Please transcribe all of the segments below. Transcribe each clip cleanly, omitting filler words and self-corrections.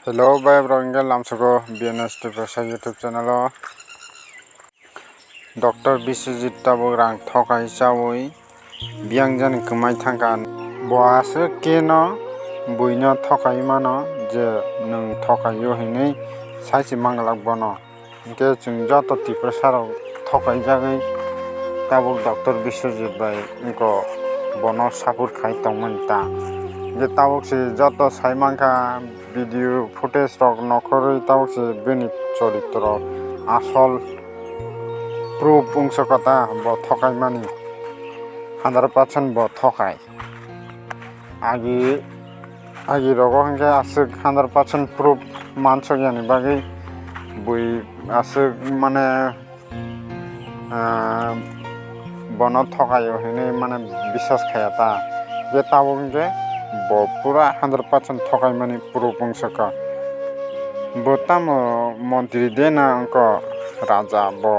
Hello, bye bro. Ingal lamsuko BNS tiprasakokborokvlog YouTube channel o Dr. Biswajit Debbarma thokai chawi biangjani kmai thangka boase keno buino thokai mano je nung thokaio hinui saisi mangalak bono hingke chung joto tiprasarok thokai jagoi tabuk Dr. Biswajit bai ingko bono support khai tongmani ta je tabuk si joto saimangka video footage rok nokhorui tabuk si bini choritro asol proof ungso kota bo thokai mani 100% bo thokai agi rogo hingke asuk 100% proof mansok yani bagi bui asuk mane bono thokaio hinui mane biswas khaya ta je tabuk hingke bo pura 100% thokai mani proof ungso ka bo tamo montri dena angko raja bo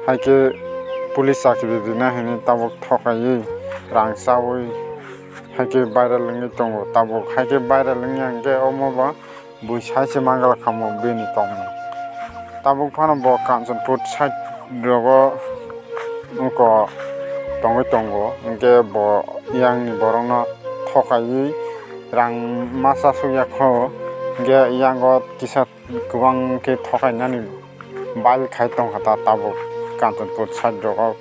haike police chakri dina hinui tabuk thokai rang chawi haike viral wngui tongo tabuk haike viral wngya hingke omobo bui saisi mangal khamo bini tongo tabuk phano bo kanchanpur side rogo ungko tongoi tongo hingke bo yang borokno thokai rang masa sugya kho hingke yango kisa kwbang ke thokainani bail khai tongkha ta tabuk kanchanpur side rogo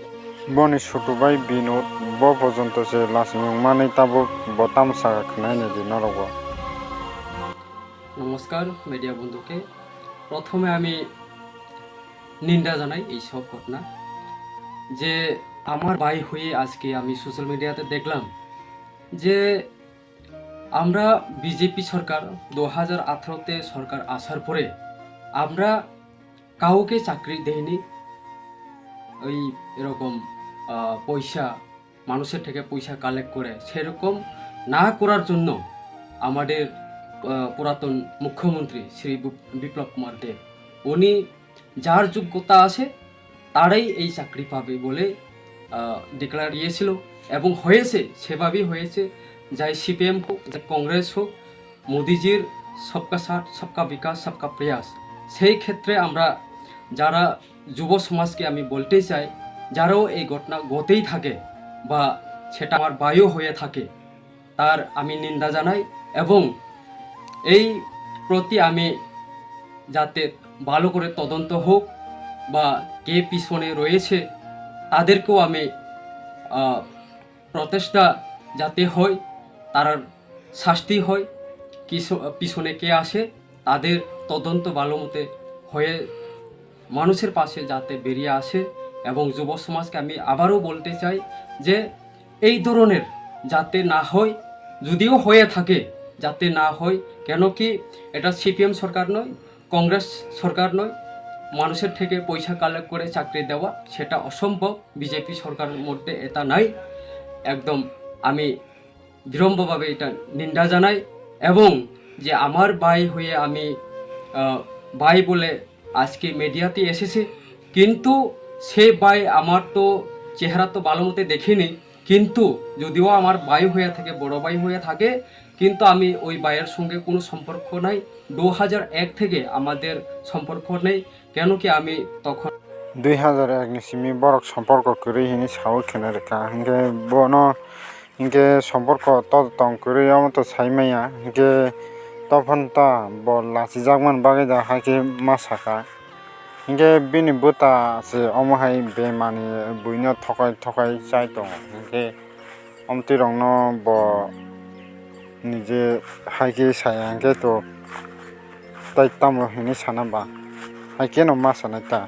Boni sutubai binod bo porjonto je lachimong manui tabuk bo tamsaka khnai nidi norogo নমস্কার media বন্ধুকে প্রথমে আমি নিন্দা জানাই এই সব ঘটনা যে আমার ভাই হয়ে আজকে আমি সোশ্যাল মিডিয়াতে দেখলাম যে আমরা বিজেপি সরকার 2018তে সরকার আসার পরে আমরা কাউকে চাকরি দেইনি ওই এরকম পয়সা মানুষের থেকে পয়সা কালেক্ট করে সেরকম না করার জন্য আমাদের পুরাতন মুখ্যমন্ত্রী শ্রী বিপ্লব কুমার দেব উনি যার যোগ্যতা আছে তারাই এই চাকরি পাবে বলে ডিক্লেয়ার দিয়েছিল এবং হয়েছে সেভাবেই হয়েছে যাই সিপিএম হোক যাই কংগ্রেস হোক মোদিজির সবকা সাথ সবকা বিকাশ সবকা প্রয়াস সেই ক্ষেত্রে আমরা যারা যুব সমাজকে আমি বলতে চাই যারাও এই ঘটনা ঘটেই থাকে বা সেটা আমার ভাইও হয়ে থাকে তার আমি নিন্দা জানাই এবং এই প্রতি আমি যাতে ভালো করে তদন্ত হোক বা কে পিছনে রয়েছে তাদেরকেও আমি প্রচেষ্টা যাতে হয় তার শাস্তি হয় পিছনে কে আসে তাদের তদন্ত ভালো মতে হয়ে মানুষের পাশে যাতে বেরিয়ে আসে এবং যুব সমাজকে আমি আবারও বলতে চাই যে এই ধরনের যাতে না হয় যদিও হয়ে থাকে যাতে না হয় কেন কি এটা সিপিএম সরকার নয় কংগ্রেস সরকার নয় মানুষের থেকে পয়সা কালেক্ট করে চাকরি দেওয়া সেটা অসম্ভব বিজেপি সরকারের মধ্যে এটা নাই একদম আমি বিড়ম্বভাবে এটা নিন্দা জানাই এবং যে আমার ভাই হয়ে আমি ভাই বলে আজকে মিডিয়াতে এসেছে কিন্তু সে ভাই আমার তো চেহারা তো ভালো মতো দেখিনি কিন্তু যদিও আমার ভাই হয়ে থাকে বড় ভাই হয়ে থাকে কিন্তু আমি ওই ভাইয়ের সঙ্গে কোনো সম্পর্ক নাই 2001 থেকে আমাদের সম্পর্ক নেই কেন কি আমি তখন 2001 ni simi borok সম্পর্ক kuri hini sawo khene reka hingke bono hingke সম্পর্ক tong kuri amoto saimaya hingke তখন তা bo lachijakman bagai da haike masaka hingke bini buta se omohai bemani buino thokai chai tongo hingke omti rongno bo nije haike saya hingke to tai tamo hini sana ba haike no masana ta